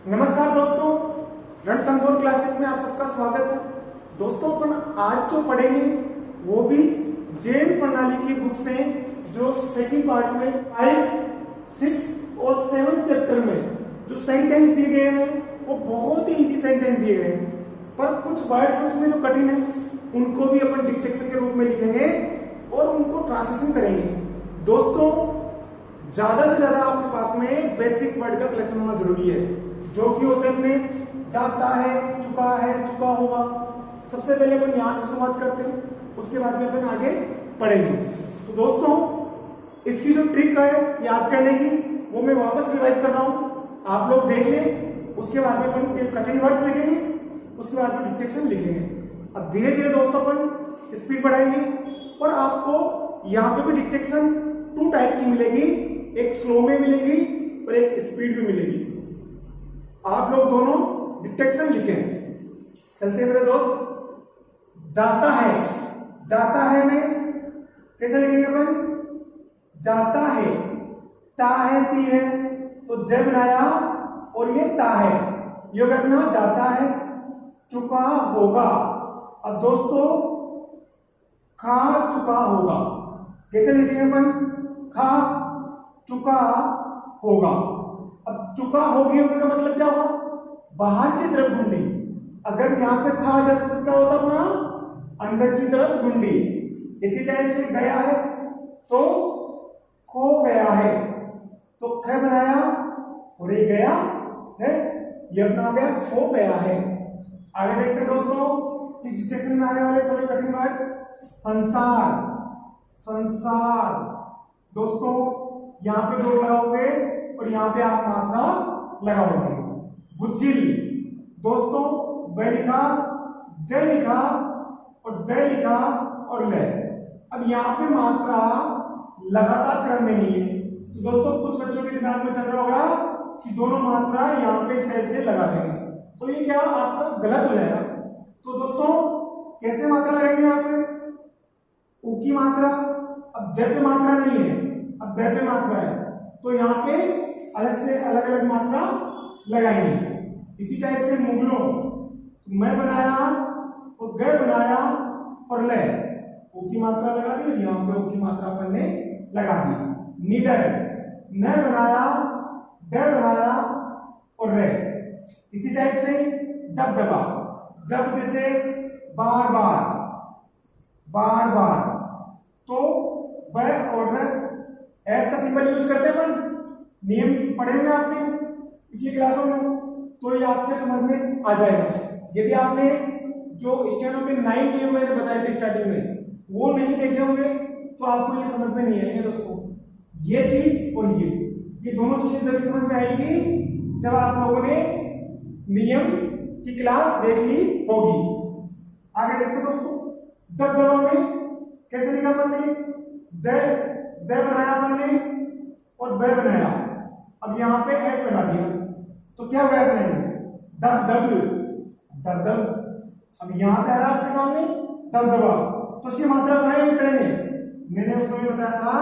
नमस्कार दोस्तों, रणथंभौर क्लासेस में आप सबका स्वागत है। दोस्तों अपन आज जो पढ़ेंगे वो भी जैन प्रणाली की बुक से, जो सेकंड पार्ट में 5, 6 और 7 चैप्टर में जो सेंटेंस दिए गए हैं वो बहुत ही इजी सेंटेंस दिए गए हैं, पर कुछ वर्ड्स उसमें जो कठिन है उनको भी अपन डिक्टेशन के रूप में लिखेंगे और उनको ट्रांसलेशन करेंगे। दोस्तों ज्यादा से ज्यादा आपके पास में बेसिक वर्ड का कलेक्शन होना जरूरी है, जो कि होते हैं अपने जाता है, चुका होगा। सबसे पहले अपन यहाँ से शुरुआत करते हैं, उसके बाद में अपन आगे पढ़ेंगे। तो दोस्तों इसकी जो ट्रिक है याद करने की वो मैं वापस रिवाइज कर रहा हूँ, आप लोग देख लें। उसके बाद में अपन कठिन वर्ड्स लिखेंगे, उसके बाद में डिक्टेशन लिखेंगे। अब धीरे धीरे दोस्तों अपन स्पीड बढ़ाएंगे और आपको यहाँ पे भी डिक्टेशन 2 टाइप की मिलेगी, एक स्लो में मिलेगी और एक स्पीड में मिलेगी। आप लोग दोनों डिक्टेशन लिखें। चलते मेरे दोस्त, जाता है में कैसे लिखेंगे अपन? जाता है, ता है, ती है, तो ज बनाया और ये ता है, ये करना जाता है, चुका होगा। अब दोस्तों खा चुका होगा, कैसे लिखेंगे अपन? खा चुका होगा। अब चुका होगी का मतलब क्या होगा? बाहर की तरफ गुंडी। अगर यहाँ पे था जब क्या होता अपना अंदर की तरफ गुंडी। इसी टाइप से गया है तो खो गया है, तो ख बनाया और ये गया है, ये अपना हो गया खो गया है। आगे देखते हैं दोस्तों इस डिक्टेशन में आने वाले थोड़े कठिन वर्ड्स। संसार दोस्तों यहाँ पे जोड़ लगाओगे और यहाँ पे आप मात्रा लगाओगे। बुज्जिल दोस्तों ब लिखा, ज लिखा और द लिखा और ल। अब यहाँ पे मात्रा लगातार क्रम में नहीं है, तो दोस्तों कुछ बच्चों के दिमाग में चल रहा होगा कि दोनों मात्रा यहाँ पे इस टाइप से लगा देंगे, तो ये क्या आपका गलत हो जाएगा। तो दोस्तों कैसे मात्रा लगाएंगे? यहाँ पे उ की मात्रा, अब ज पे मात्रा नहीं है, अब ब पे मात्रा है, तो यहाँ पे अलग से अलग अलग मात्रा लगाएंगे। इसी टाइप से मुगलों, मैं बनाया और ग बनाया और ले, ओ की मात्रा लगा दी, यहाँ पे ओ की मात्रा अपन ने लगा दी। निडर, न बनाया, ड बनाया और रे। इसी टाइप से दबदबा, जब जैसे बार बार, तो ब और न एस का सिंबल यूज करते हैं अपन, नियम पढ़ेंगे आपने पिछली क्लासों में, तो ये आपके समझ में आ जाएगा। यदि आपने जो स्टेनो के 9 नियम मैंने बताए थे स्टार्टिंग में वो नहीं देखे होंगे तो आपको ये समझ में नहीं आएंगे दोस्तों। ये चीज और ये दोनों चीजें तभी समझ में आएगी जब आप लोगों ने नियम की क्लास देख ली होगी। आगे देखते हैं दोस्तों, दबदबा में कैसे लिखा अपन ने? द बनाया अपन ने और ब बनाया, अब यहाँ पे एस लगा दिया, तो क्या हुआ अपने दबदब। अब यहाँ पे आ रहा आपके सामने दबदबा, तो उसकी मात्रा कहाँ यूज करेंगे? मैंने उस समय बताया था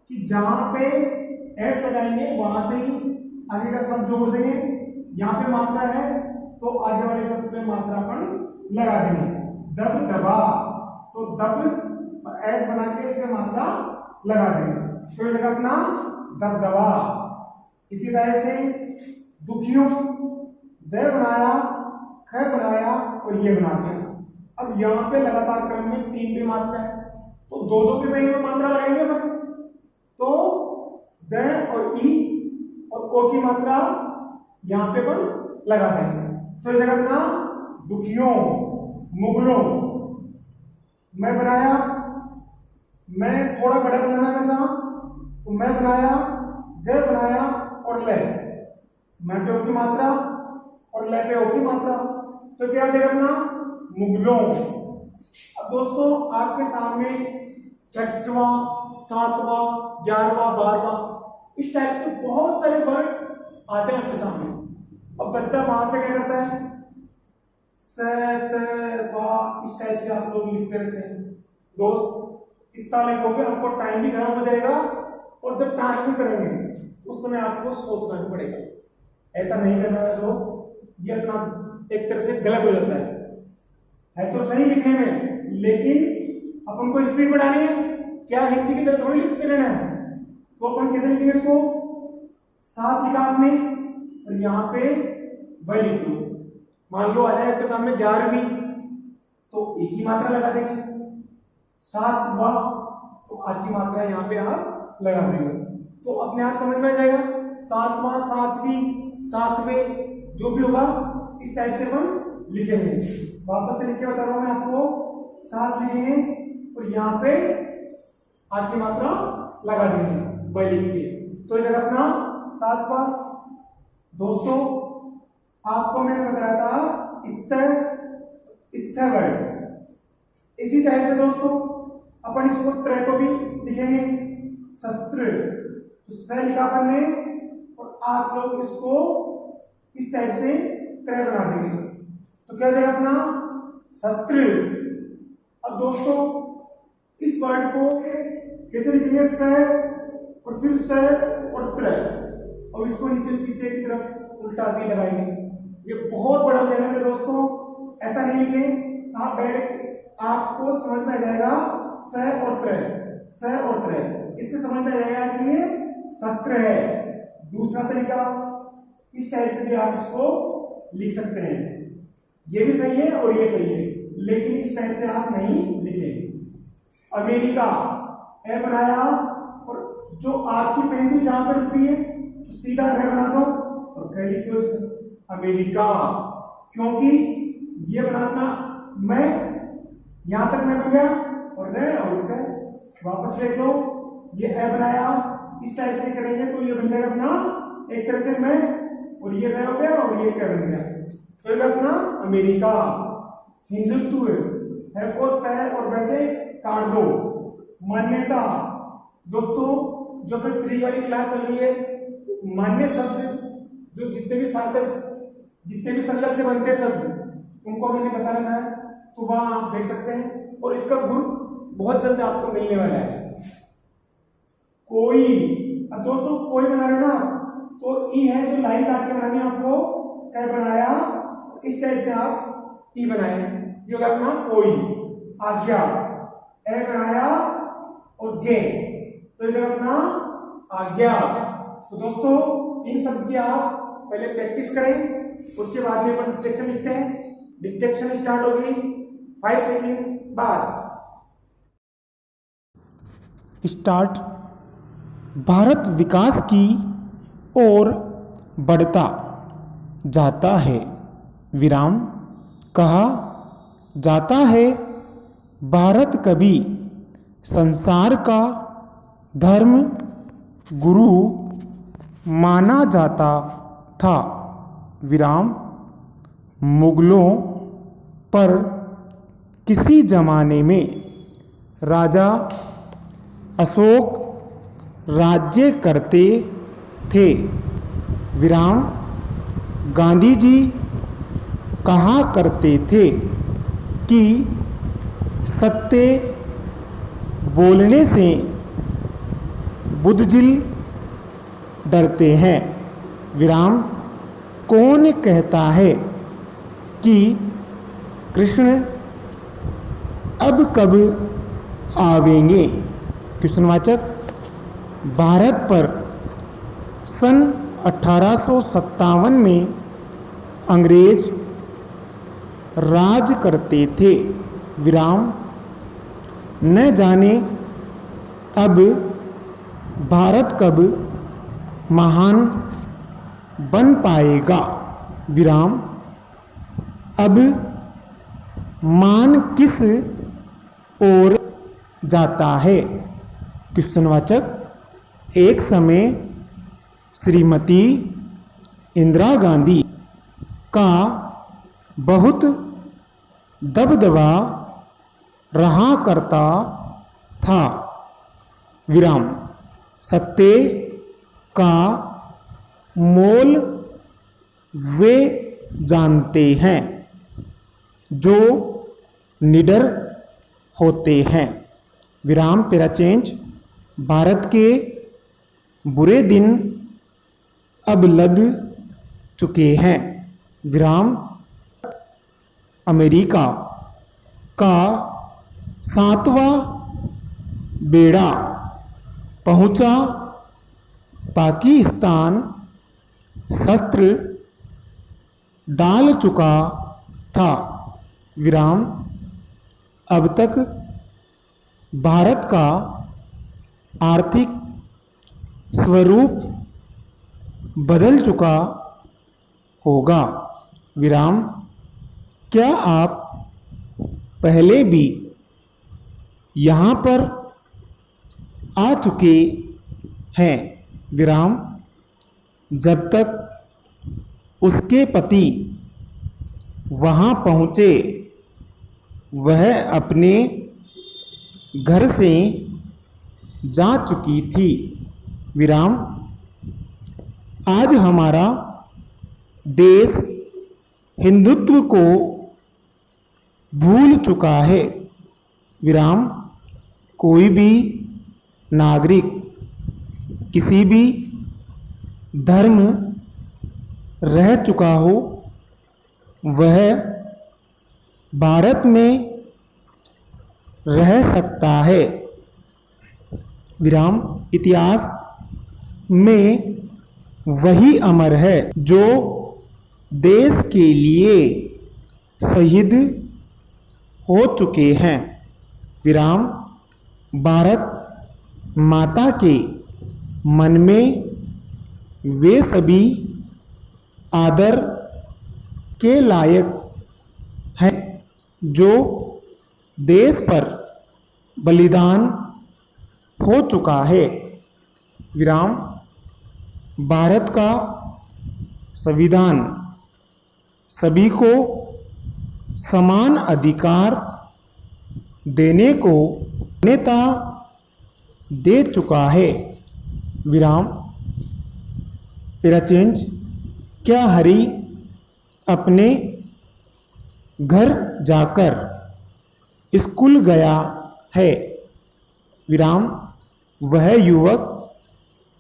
कि जहां पे एस लगाएंगे वहां से ही आगे का शब्द जोड़ देंगे। यहाँ पे मात्रा है तो आगे वाले शब्द पे मात्रा अपन लगा देंगे। दबदबा, तो दब और एस बना के इसमें मात्रा लगा देंगे, तो ये जगह अपना दबदबा। इसी तरह से दुखियों, द बनाया, ख बनाया और ये बना दिया। अब यहाँ पे लगातार क्रम में 3 पे मात्रा है, तो 2 पे में मात्रा लगाएंगे अपन, तो द और ई और ओ की मात्रा यहाँ पे अपन लगा देंगे, तो जगह अपना दुखियों, मुगलों। मैं बनाया, मैं थोड़ा बड़ा बनाना वैसा, तो मैं बनाया, ग बनाया और ले, मैं पे ओ की मात्रा और ले पे ओ की मात्रा, तो क्या हो जाएगा अपना मुगलों। अब दोस्तों आपके सामने 6वां, 7वां, 11वां, 12वां इस टाइप के बहुत सारे वर्ड आते हैं आपके सामने। अब बच्चा वहां पे क्या करता है? स, त, वा, इस टाइप से आप लोग लिखते रहते हैं। दोस्त इतना लिखोगे आपको टाइम भी खराब हो जाएगा और जब ट्रांसलेट करेंगे उस समय आपको सोचना भी पड़ेगा। ऐसा नहीं करना है तो ये अपना एक तरह से गलत हो जाता है तो सही लिखने में, लेकिन अपन को स्पीड बढ़ानी है, क्या हिंदी की तरह थोड़ी लिखते रहना है। तो अपन कैसे लिखेंगे इसको, 7 लिखा आपने और यहाँ पे वही लिख दो। मान लो आ जाए आपके सामने 11वीं, तो एक ही मात्रा लगा देंगे, 7वां तो आठ की मात्रा यहाँ पे आप लगा देंगे, तो अपने आप समझ में आ जाएगा। 7वां, 7वीं, 7वें जो भी होगा इस टाइप से अपन लिखेंगे। वापस से लिख के बता रहा हूं मैं आपको, 7 लिखेंगे और यहाँ पे आठ की मात्रा लगा देंगे वही लिख के, तो इस जगह अपना 7वां। दोस्तों आपको मैंने बताया था स्तर वर्ड, इसी टाइप से दोस्तों अपन इसको त्रय को भी लिखेंगे, शस्त्र, तो स लिखा अपन ने और आप लोग इसको इस टाइप से त्रय बना देंगे, तो क्या हो जाएगा अपना शस्त्र। अब दोस्तों इस वर्ड को कैसे लिखेंगे, स और फिर स और त्रय, और इसको नीचे पीछे की तरफ उल्टा भी लगाएंगे। ये बहुत बड़ा हो जाएगा दोस्तों, ऐसा नहीं लिखें आप, डायरेक्ट आपको समझ में आ जाएगा स और त्रय, स और त्रय, इससे समझ में आ जाएगा कि ये शस्त्र है। दूसरा तरीका इस टाइप से भी आप इसको लिख सकते हैं, ये भी सही है और ये सही है, लेकिन इस टाइप से आप नहीं लिखें। अमेरिका ए बनाया और जो आपकी पेंसिल जहां पर रुकी है तो सीधा रे बना दो और कह लिख दो अमेरिका, क्योंकि ये बनाना मैं यहां तक मैं बन गया और रे और रे। वापस देख लो, ये ए बनाया इस टाइप से करेंगे तो ये बन जाएगा अपना एक तरह से मैं, और ये रे हो गया और ये क्या बन गया, तो ये अपना अमेरिका। हिंदुत्व है को तय और वैसे काट दो। मान्यता, दोस्तों जो पे फ्री वाली क्लास चल रही है, मान्य शब्द जो जितने भी संकल्प से बनते शब्द उनको मैंने बता रखा है, तो वहां आप देख सकते हैं, और इसका गुण बहुत जल्द आपको मिलने वाला है। कोई, अब दोस्तों कोई बना रहे हो ना, तो ई है जो लाइन काट के बनानी है आपको, क्या बनाया इस टाइप से आप ई बनाए, ये होगा अपना कोई। आज्ञा, ए बनाया और गे, तो ये होगा अपना आज्ञा। तो दोस्तों इन सब की आप पहले प्रैक्टिस करें, उसके बाद में अपन डिक्टेशन लिखते हैं। डिक्टेशन स्टार्ट होगी 5 सेकंड बाद। स्टार्ट। भारत विकास की ओर बढ़ता जाता है, विराम। कहा जाता है भारत कभी संसार का धर्म गुरु माना जाता था, विराम। मुगलों पर किसी जमाने में राजा अशोक राज्य करते थे, विराम। गांधी जी कहा करते थे कि सत्य बोलने से बुद्धजिल डरते हैं, विराम। कौन कहता है कि कृष्ण अब कब आवेंगे? क्वेश्चनवाचक। भारत पर सन 1857 में अंग्रेज राज करते थे, विराम। न जाने अब भारत कब महान बन पाएगा, विराम। अब मान किस ओर जाता है? क्वेश्चनवाचक। एक समय श्रीमती इंदिरा गांधी का बहुत दबदबा रहा करता था, विराम। सत्य का मोल वे जानते हैं जो निडर होते हैं, विराम। पेरा चेंज। भारत के बुरे दिन अब लग चुके हैं। विराम अमेरिका का 7वां बेड़ा पहुंचा पाकिस्तान शस्त्र डाल चुका था। विराम अब तक भारत का आर्थिक स्वरूप बदल चुका होगा। विराम क्या आप पहले भी यहाँ पर आ चुके हैं? विराम जब तक उसके पति वहाँ पहुँचे वह अपने घर से जा चुकी थी। विराम आज हमारा देश हिंदुत्व को भूल चुका है। विराम कोई भी नागरिक किसी भी धर्म रह चुका हो वह भारत में रह सकता है। विराम इतिहास में वही अमर है जो देश के लिए शहीद हो चुके हैं। विराम भारत माता के मन में वे सभी आदर के लायक हैं जो देश पर बलिदान हो चुका है। विराम भारत का संविधान सभी को समान अधिकार देने को मान्यता दे चुका है। विराम पेरा चेंज क्या हरि अपने घर जाकर स्कूल गया है? विराम वह युवक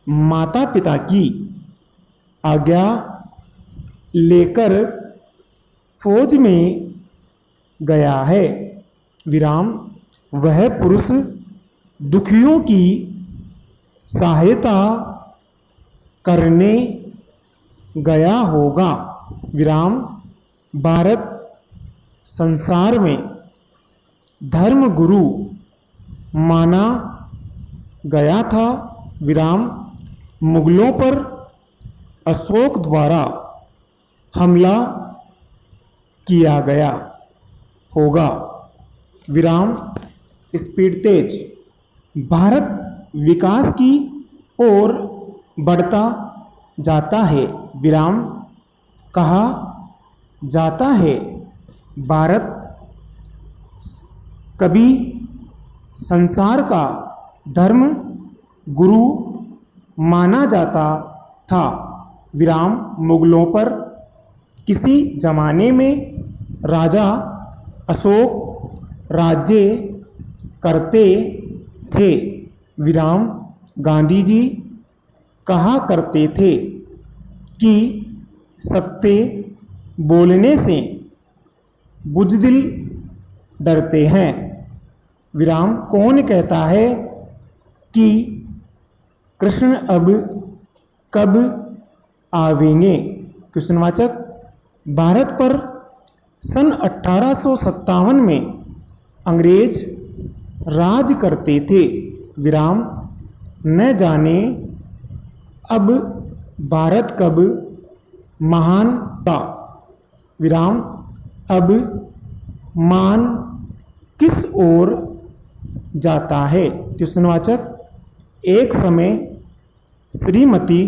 माता पिता की आज्ञा लेकर फौज में गया है। विराम वह पुरुष दुखियों की सहायता करने गया होगा। विराम भारत संसार में धर्म गुरु माना गया था। विराम मुगलों पर अशोक द्वारा हमला किया गया होगा। विराम स्पीड तेज भारत विकास की ओर बढ़ता जाता है। विराम कहा जाता है भारत कभी संसार का धर्म गुरु माना जाता था। विराम मुगलों पर किसी जमाने में राजा अशोक राज्य करते थे। विराम गांधी जी कहा करते थे कि सत्य बोलने से बुज़दिल डरते हैं। विराम कौन कहता है कि कृष्ण अब कब आवेंगे? क्वेश्चनवाचक भारत पर सन 1857 में अंग्रेज राज करते थे। विराम न जाने अब भारत कब महान था। विराम अब मान किस ओर जाता है? क्वेश्चनवाचक एक समय श्रीमती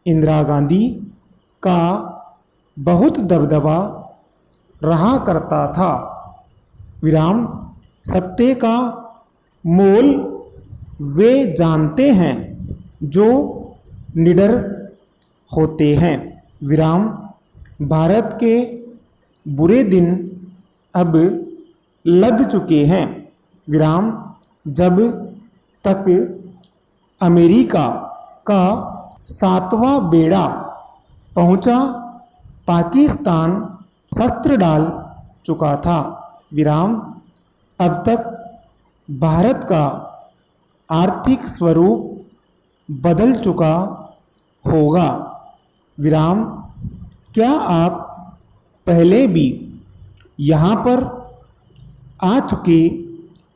इंदिरा गांधी का बहुत दबदबा रहा करता था। विराम सत्य का मोल वे जानते हैं जो निडर होते हैं। विराम भारत के बुरे दिन अब लद चुके हैं। विराम जब तक अमेरिका का 7वां बेड़ा पहुंचा पाकिस्तान शस्त्र डाल चुका था। विराम। अब तक भारत का आर्थिक स्वरूप बदल चुका होगा। विराम। क्या आप पहले भी यहाँ पर आ चुके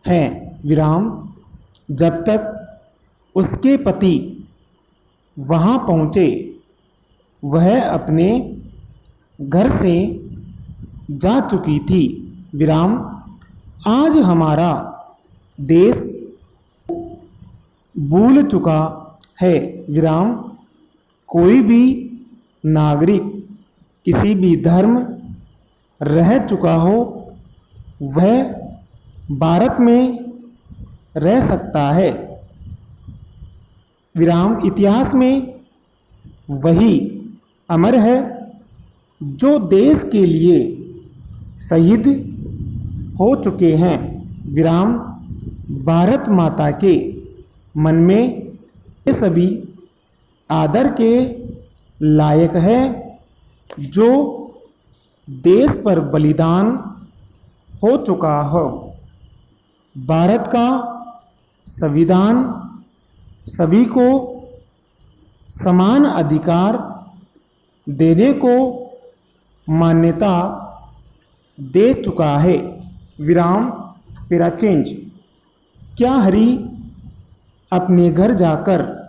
हैं? विराम। जब तक उसके पति वहाँ पहुँचे, वह अपने घर से जा चुकी थी। विराम। आज हमारा देश भूल चुका है। विराम। कोई भी नागरिक किसी भी धर्म रह चुका हो, वह भारत में रह सकता है। विराम। इतिहास में वही अमर है जो देश के लिए शहीद हो चुके हैं। विराम। भारत माता के मन में ये सभी आदर के लायक है जो देश पर बलिदान हो चुका हो। भारत का संविधान सभी को समान अधिकार देने को मान्यता दे चुका है। विराम। पेरा चेंज। क्या हरी अपने घर जाकर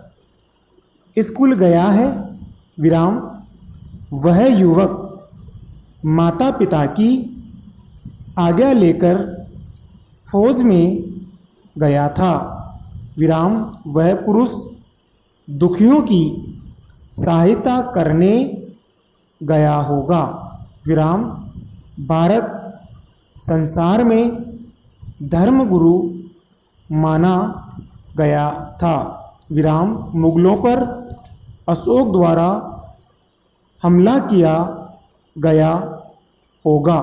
स्कूल गया है? विराम। वह युवक माता पिता की आज्ञा लेकर फौज में गया था। विराम। वह पुरुष दुखियों की सहायता करने गया होगा। विराम। भारत संसार में धर्मगुरु माना गया था। विराम। मुगलों पर अशोक द्वारा हमला किया गया होगा।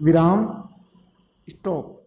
विराम। स्टॉप।